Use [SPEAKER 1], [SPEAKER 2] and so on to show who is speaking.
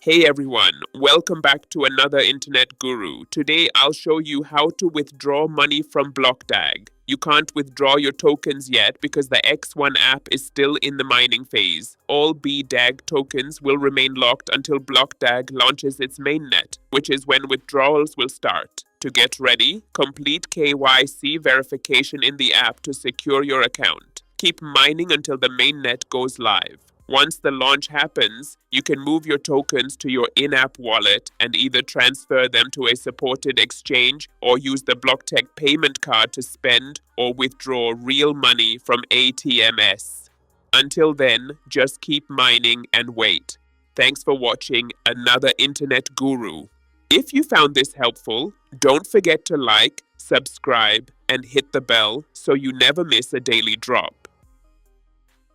[SPEAKER 1] Hey everyone, welcome back to another internet guru. Today I'll show you how to withdraw money from BlockDag. You can't withdraw your tokens yet because the X1 app is still in the mining phase. All B DAG tokens will remain locked until BlockDag launches its mainnet, which is when withdrawals will start. To get ready, complete KYC verification in the app to secure your account. Keep mining until the mainnet goes live. Once the launch happens, you can move your tokens to your in-app wallet and either transfer them to a supported exchange or use the BlockDag payment card to spend or withdraw real money from ATMs. Until then, just keep mining and wait. Thanks for watching another Internet Guru. If you found this helpful, don't forget to like, subscribe, and hit the bell so you never miss a daily drop.